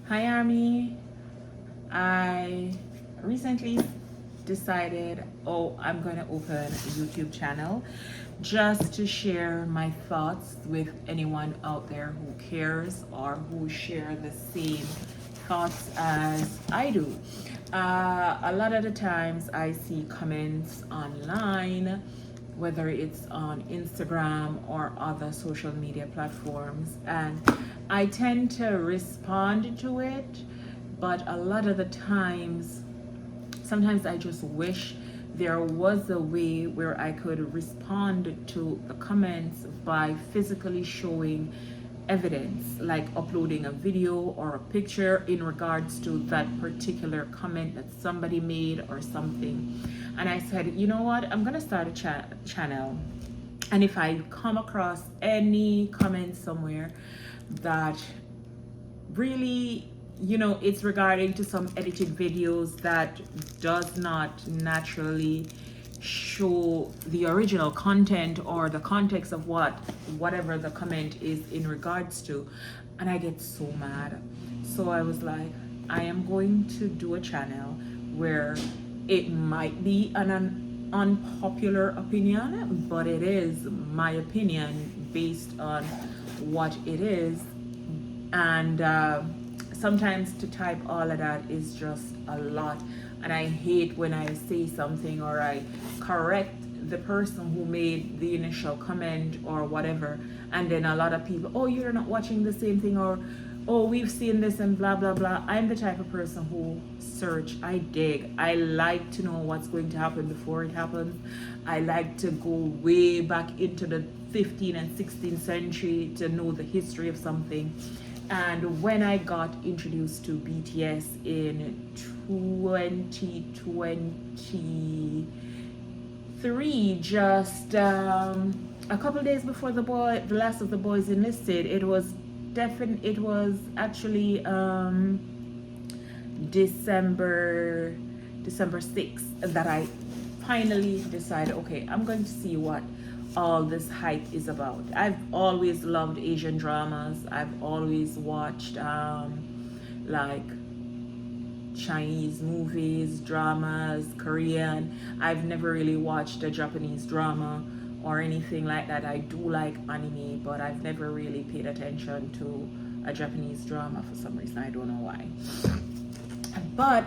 Hi Army. I recently decided, I'm going to open a YouTube channel just to share my thoughts with anyone out there who cares or who share the same thoughts as I do. A lot of the times I see comments online, whether it's on Instagram or other social media platforms, and I tend to respond to it, but a lot of the times, sometimes I just wish there was a way where I could respond to the comments by physically showing evidence, like uploading a video or a picture in regards to that particular comment that somebody made or something. And I said, you know what, I'm gonna start a channel, and if I come across any comments somewhere that really, it's regarding to some edited videos that does not naturally show the original content or the context of whatever the comment is in regards to, and I get so mad. So I was like, I am going to do a channel where it might be an unpopular opinion, but it is my opinion based on what it is. And sometimes to type all of that is just a lot, and I hate when I say something or I correct the person who made the initial comment or whatever, and then a lot of people, oh, you're not watching the same thing, or oh, we've seen this and blah blah blah. I'm the type of person who search, I dig, I like to know what's going to happen before it happens. I like to go way back into the 15th and 16th century to know the history of something. And when I got introduced to BTS in 2023, just a couple days before the last of the boys enlisted, it was actually December 6th that I finally decided, okay, I'm going to see what all this hype is about. I've always loved Asian dramas. I've always watched like Chinese movies, dramas, Korean. I've never really watched a Japanese drama or anything like that. I do like anime, but I've never really paid attention to a Japanese drama for some reason. I don't know why. But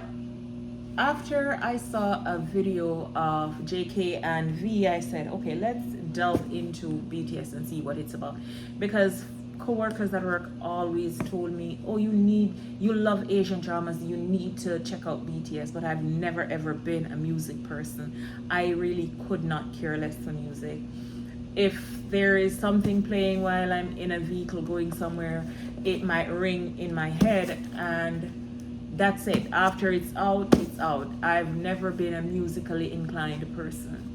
after I saw a video of JK and V, I said, okay, let's delve into BTS and see what it's about. Because co-workers at work always told me, oh, you love Asian dramas, you need to check out BTS. But I've never ever been a music person. I really could not care less for music. If there is something playing while I'm in a vehicle going somewhere, it might ring in my head, and that's it. After it's out, it's out. I've never been a musically inclined person,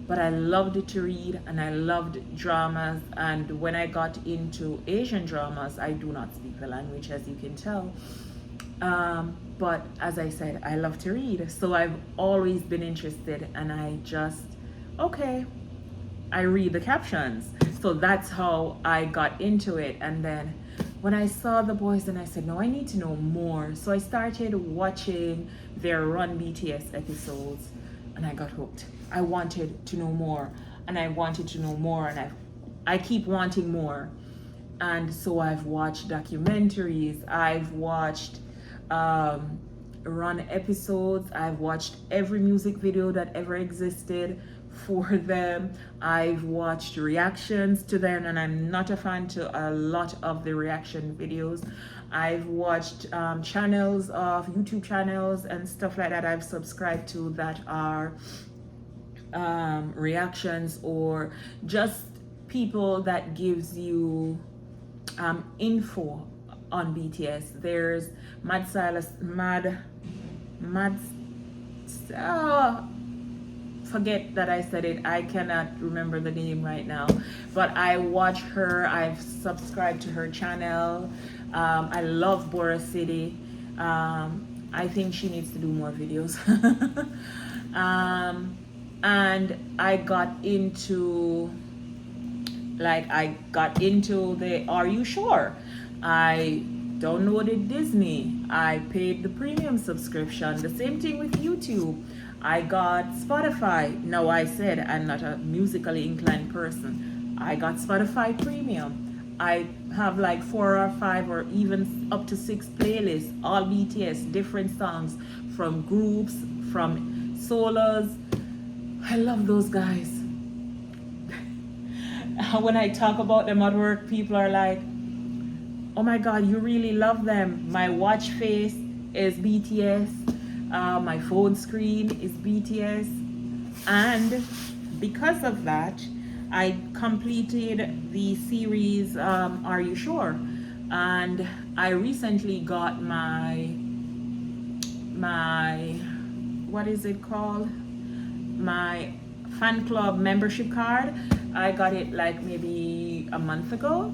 but I loved to read and I loved dramas. And when I got into Asian dramas, I do not speak the language, as you can tell. But as I said, I love to read. So I've always been interested, and I just, okay, I read the captions. So that's how I got into it. And then when I saw the boys, and I said, no, I need to know more. So I started watching their Run BTS episodes, and I got hooked. I wanted to know more, and I wanted to know more, and I keep wanting more. And so I've watched documentaries, I've watched Run episodes, I've watched every music video that ever existed for them. I've watched reactions to them, and I'm not a fan to a lot of the reaction videos. I've watched channels of YouTube channels and stuff like that I've subscribed to that are reactions, or just people that gives you info on BTS. There's forget that I said it. I cannot remember the name right now, but I watch her. I've subscribed to her channel. I love Bora City. I think she needs to do more videos. And I got into the Are You Sure? I downloaded Disney. I paid the premium subscription. The same thing with YouTube. I got Spotify. Now I said I'm not a musically inclined person. I got Spotify premium. I have like 4 or 5 or even up to 6 playlists, all BTS, different songs from groups, from solos. I love those guys. When I talk about them at work, people are like, oh my god, you really love them. My watch face is BTS. My phone screen is BTS. And because of that, I completed the series Are You Sure? And I recently got my what is it called? My fan club membership card. I got it like maybe a month ago.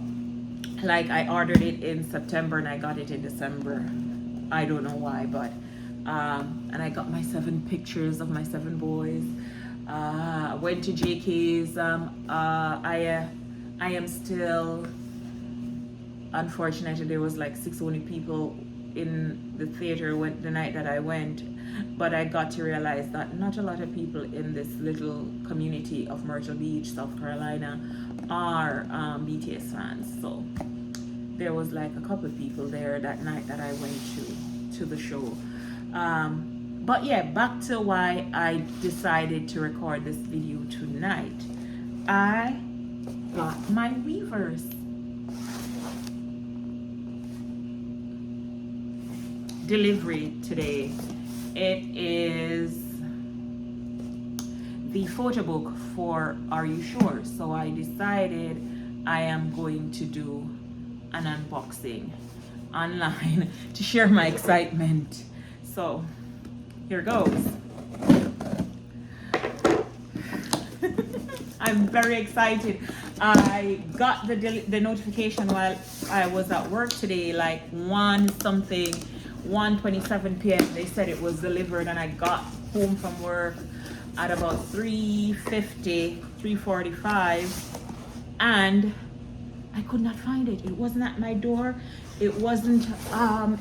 Like I ordered it in September and I got it in December. I don't know why, but and I got my 7 pictures of my 7 boys. Went to JK's. I am still unfortunate. There was like 6 only people in the theater the night that I went, but I got to realize that not a lot of people in this little community of Myrtle Beach, South Carolina, are BTS fans. So there was like a couple of people there that night that I went to the show. But yeah, back to why I decided to record this video tonight. I got my Weavers. Delivery today. It is the photo book for Are You Sure? So I decided I am going to do an unboxing online to share my excitement. So here goes. I'm very excited. I got the notification while I was at work today, like 1:27 p.m. They said it was delivered, and I got home from work at about 3:45, and I could not find it. It wasn't at my door. It wasn't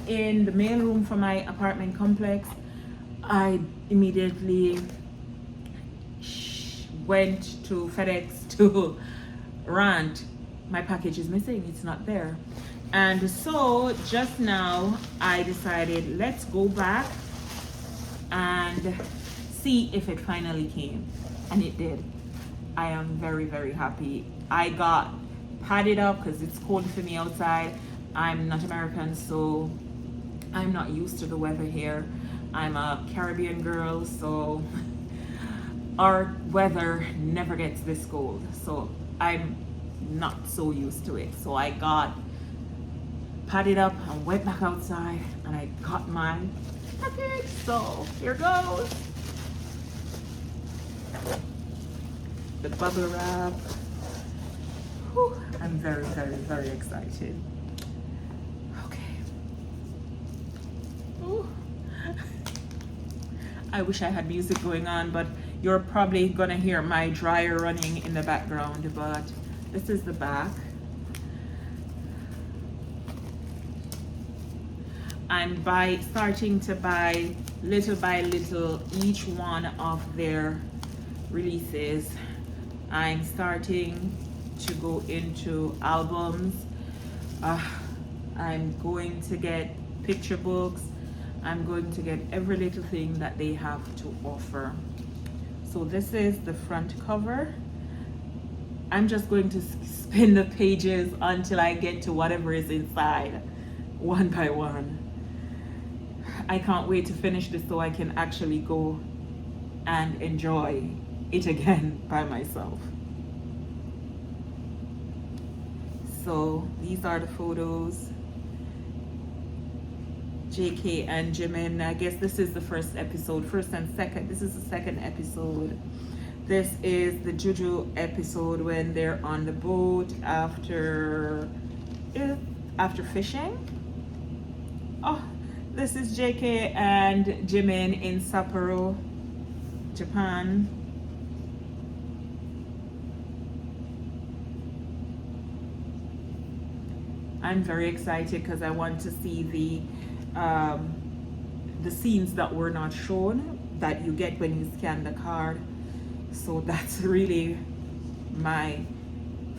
in the mailroom for my apartment complex. I immediately went to FedEx to rant. My package is missing. It's not there. And so just now I decided, let's go back and see if it finally came. And it did. I am very, very happy. I got padded up because it's cold for me outside. I'm not American, so I'm not used to the weather here. I'm a Caribbean girl, so our weather never gets this cold. So I'm not so used to it. So I got padded up and went back outside and I got my package. So here goes. The bubble wrap. Whew, I'm very, very, very excited. Okay. Ooh. I wish I had music going on, but you're probably gonna hear my dryer running in the background. But this is the back. I'm starting to buy little by little each one of their releases. I'm starting to go into albums. I'm going to get picture books. I'm going to get every little thing that they have to offer. So this is the front cover. I'm just going to spin the pages until I get to whatever is inside, one by one. I can't wait to finish this so I can actually go and enjoy it again by myself. So these are the photos. JK and Jimin. I guess this is the first episode, first and second. This is the second episode. This is the Juju episode when they're on the boat after fishing. Oh, this is JK and Jimin in Sapporo, Japan. I'm very excited because I want to see the scenes that were not shown that you get when you scan the card. So that's really my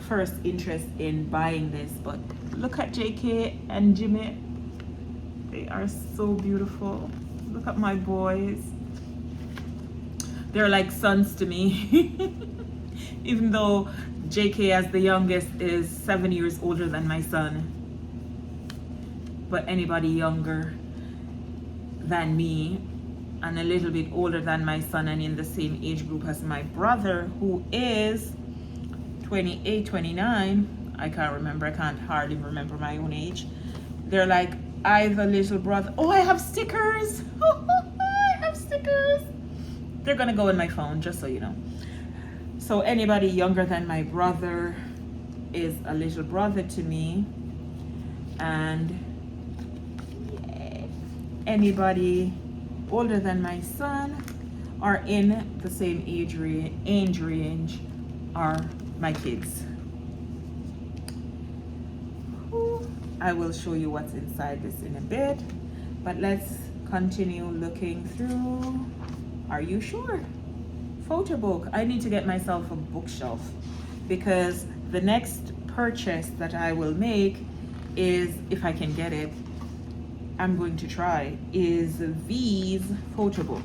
first interest in buying this. But look at JK and Jimmy. They are so beautiful. Look at my boys. They're like sons to me. Even though JK as the youngest is 7 years older than my son. But anybody younger than me and a little bit older than my son and in the same age group as my brother, who is 28, 29. I can't remember. I can't hardly remember my own age. They're like either little brother. Oh, I have stickers. I have stickers. They're gonna go in my phone, just so you know. So anybody younger than my brother is a little brother to me, and anybody older than my son or in the same age range are my kids. I will show you what's inside this in a bit, but let's continue looking through. Are you sure? Photo book. I need to get myself a bookshelf because the next purchase that I will make is, if I can get it, I'm going to try, is V's photo book.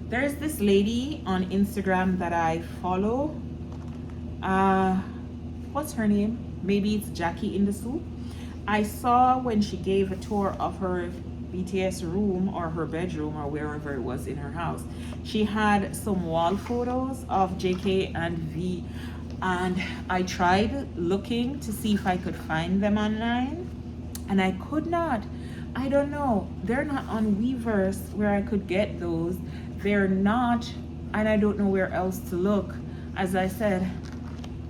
There's this lady on Instagram that I follow. What's her name? Maybe it's Jackie in the Soup. I saw when she gave a tour of her BTS room or her bedroom or wherever it was in her house, she had some wall photos of JK and V, and I tried looking to see if I could find them online, and I could not. I don't know, they're not on Weverse where I could get those. They're not, and I don't know where else to look. As I said,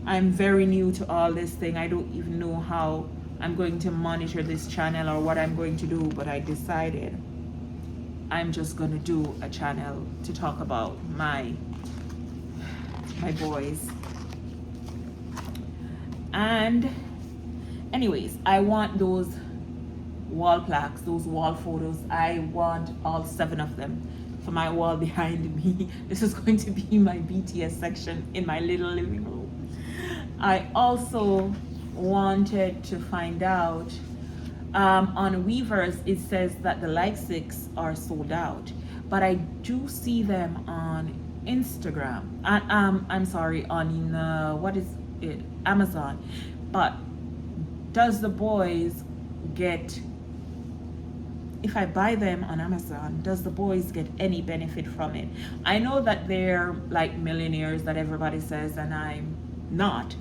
I'm very new to all this thing. I don't even know how I'm going to monitor this channel or what I'm going to do, but I decided I'm just going to do a channel to talk about my boys. And anyways, I want those wall plaques, those wall photos. I want all 7 of them for my wall behind me. This is going to be my BTS section in my little living room. I also wanted to find out, on Weverse it says that the Like 6 are sold out, but I do see them on Instagram. I'm sorry, on what is it, Amazon. But does the boys get, if I buy them on Amazon, does the boys get any benefit from it? I know that they're like millionaires that everybody says, and I'm not.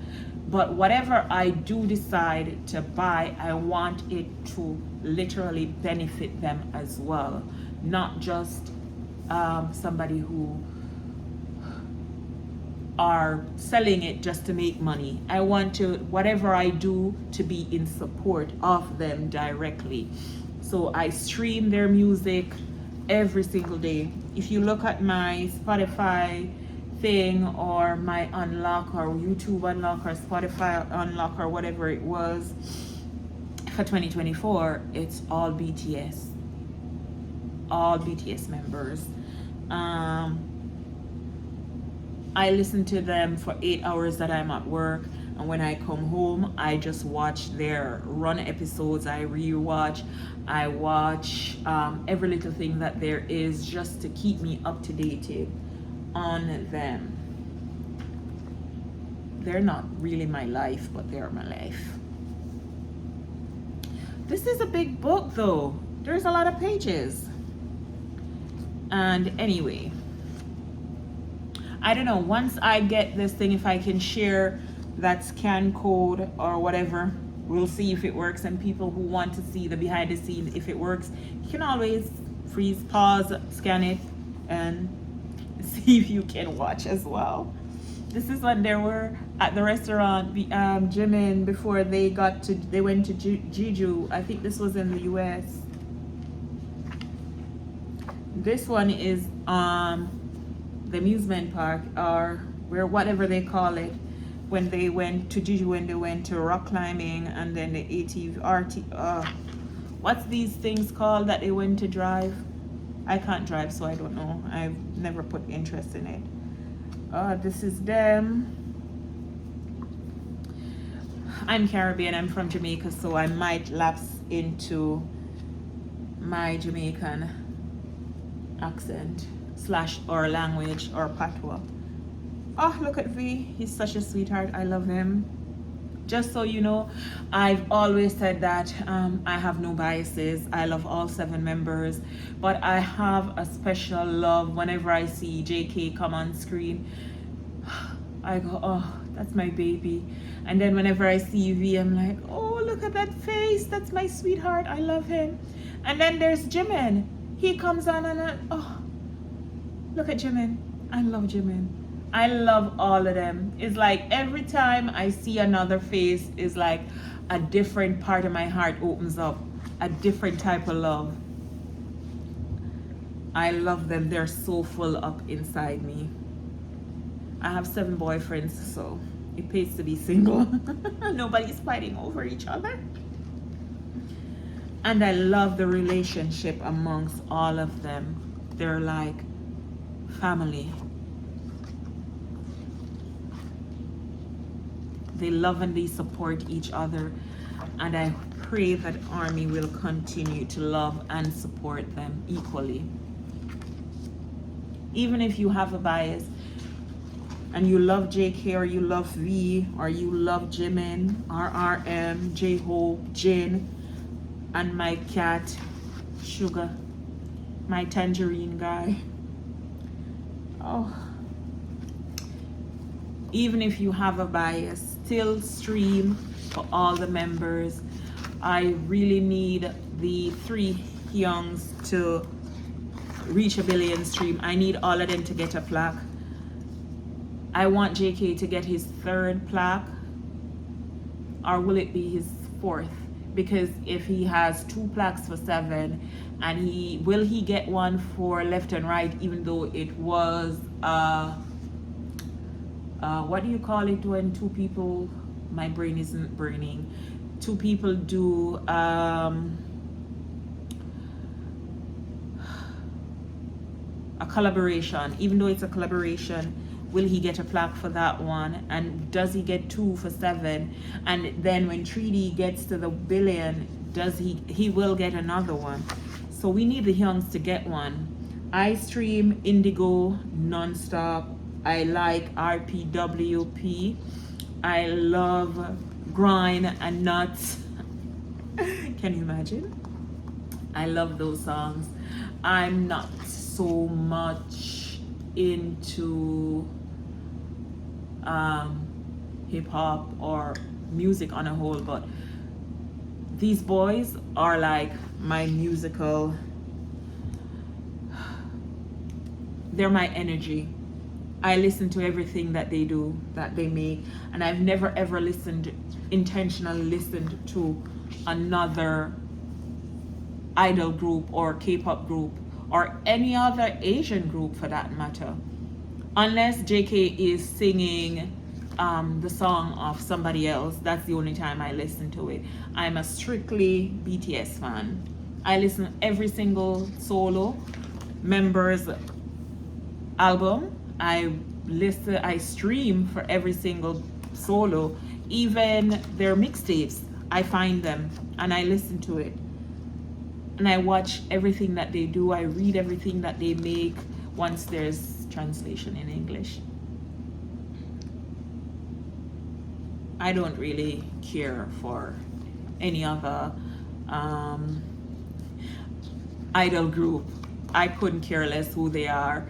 But whatever I do decide to buy, I want it to literally benefit them as well, not just somebody who are selling it just to make money. I want to, whatever I do, to be in support of them directly. So I stream their music every single day. If you look at my Spotify thing or my unlock or YouTube unlock or Spotify unlock or whatever it was for 2024, it's all BTS members. I listen to them for 8 hours that I'm at work, and when I come home I just watch their run episodes. I rewatch, I watch every little thing that there is, just to keep me up to date on them. They're not really my life, but they're my life. This is a big book though. There's a lot of pages. And anyway, I don't know, once I get this thing, if I can share that scan code or whatever, we'll see if it works. And people who want to see the behind the scenes, if it works, you can always freeze, pause, scan it, and see if you can watch as well. This is when they were at the restaurant, Jimin, before they went to Jeju. I think this was in the US. This one is the amusement park, or where, whatever they call it. when they went to rock climbing, and then the ATV, what's these things called that they went to drive? I can't drive, so I don't know. I've never put interest in it. This is them. I'm Caribbean, I'm from Jamaica, so I might lapse into my Jamaican accent / or language or patois. Oh, look at V. He's such a sweetheart. I love him. Just so you know, I've always said that I have no biases. I love all 7 members, but I have a special love whenever I see JK come on screen. I go, oh, that's my baby. And then whenever I see V, I'm like, oh, look at that face. That's my sweetheart. I love him. And then there's Jimin. He comes on and oh, look at Jimin. I love Jimin. I love all of them. It's like every time I see another face, is like a different part of my heart opens up, a different type of love. I love them. They're so full up inside me. I have 7 boyfriends, so it pays to be single. Nobody's fighting over each other. And I love the relationship amongst all of them. They're like family. They love and they support each other, and I pray that ARMY will continue to love and support them equally. Even if you have a bias and you love JK, or you love V, or you love Jimin, RRM, J-Hope, Jin, and my cat Sugar, my tangerine guy. Oh, even if you have a bias, still stream for all the members. I really need the 3 youngs to reach 1 billion stream. I need all of them to get a plaque. I want JK to get his 3rd plaque, or will it be his 4th? Because if he has 2 plaques for 7, and will he get one for left and right, even though it was what do you call it when 2 people, my brain isn't burning, 2 people do a collaboration? Even though it's a collaboration, will he get a plaque for that one? And does he get 2 for 7? And then when 3D gets to the 1 billion, does he will get another one? So we need the youngs to get one. I stream Indigo non-stop. I like RPWP. I love Grind and Nuts. Can you imagine? I love those songs. I'm not so much into hip-hop or music on a whole, but these boys are like my musical, they're my energy. I listen to everything that they do, that they make, and I've never ever intentionally listened to another idol group or K-pop group or any other Asian group for that matter, unless JK is singing the song of somebody else. That's the only time I listen to it. I'm a strictly BTS fan. I listen to every single solo members album. I stream for every single solo, even their mixtapes. I find them and I listen to it, and I watch everything that they do. I read everything that they make once there's translation in English. I don't really care for any other idol group. I couldn't care less who they are.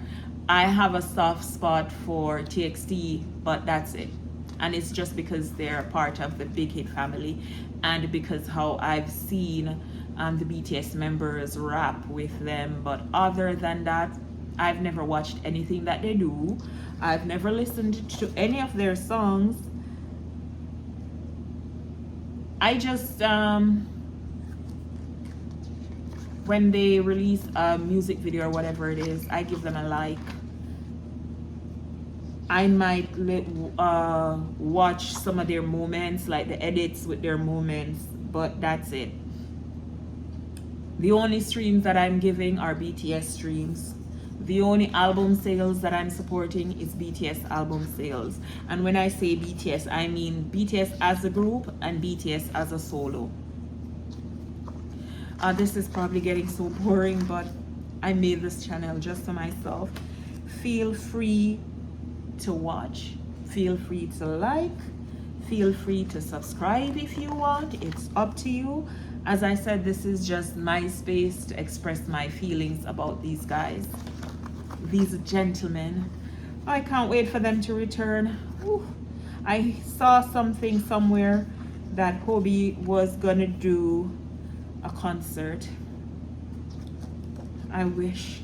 I have a soft spot for TXT, but that's it. And it's just because they're part of the Big Hit family, and because how I've seen the BTS members rap with them. But other than that, I've never watched anything that they do. I've never listened to any of their songs. I just when they release a music video or whatever it is, I give them a like. I might watch some of their moments, like the edits with their moments, but that's it. The only streams that I'm giving are BTS streams. The only album sales that I'm supporting is BTS album sales. And when I say BTS, I mean BTS as a group and BTS as a solo. This is probably getting so boring, but I made this channel just for myself. Feel free to watch, feel free to like, feel free to subscribe if you want. It's up to you. As I said, this is just my space to express my feelings about these guys, these gentlemen. I can't wait for them to return. Ooh. I saw something somewhere that Hobie was gonna do a concert. I wish.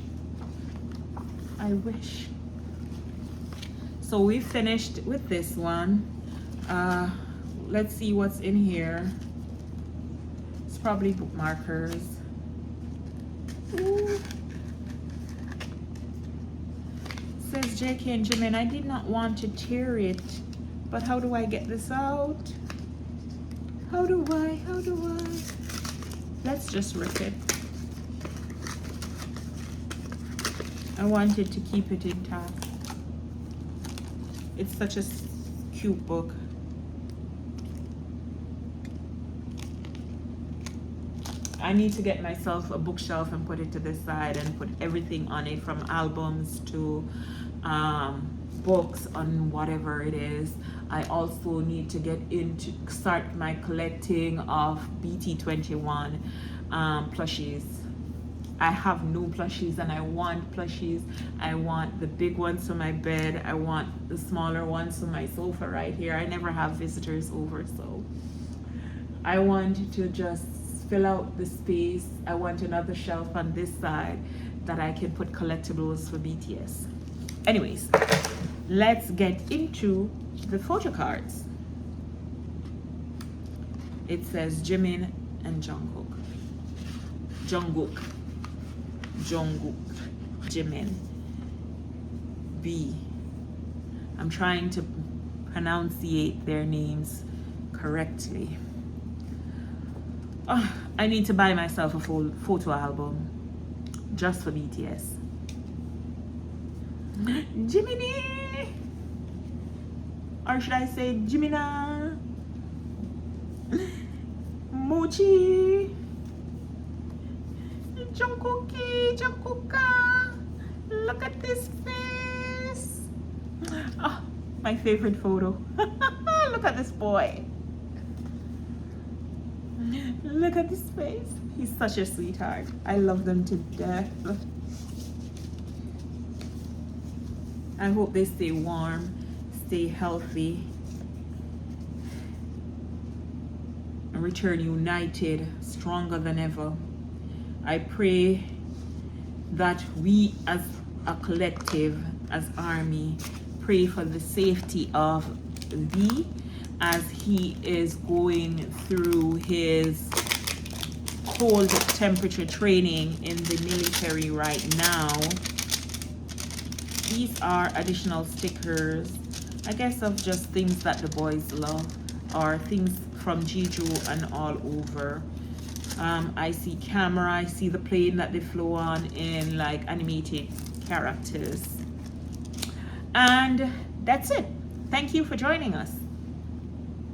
So we finished with this one. Let's see what's in here. It's probably bookmarkers. Ooh. Says JK and Jimin, I did not want to tear it, but how do I get this out? How do I? Let's just rip it. I wanted to keep it intact. It's such a cute book. I need to get myself a bookshelf and put it to this side and put everything on it, from albums to books on whatever it is. I also need to start my collecting of BT21 plushies. I have no plushies and I want plushies. I want the big ones for my bed. I want the smaller ones for my sofa right here. I never have visitors over, so I want to just fill out the space. I want another shelf on this side that I can put collectibles for BTS. Anyways, let's get into the photo cards. It says Jimin and Jungkook. Jimin. B. I'm trying to pronunciate their names correctly. I need to buy myself a full photo album just for BTS. Jiminy! Or should I say Jimina? Mochi! Jungkooka! Look at this face! Oh, my favorite photo. Look at this boy. Look at his face. He's such a sweetheart. I love them to death. I hope they stay warm, stay healthy, and return united, stronger than ever. I pray that we as a collective, as ARMY, pray for the safety of V as he is going through his cold temperature training in the military right now. These are additional stickers, I guess, of just things that the boys love, or things from Jeju and all over. I see camera, I see the plane that they flew on in like animated characters. And that's it. Thank you for joining us.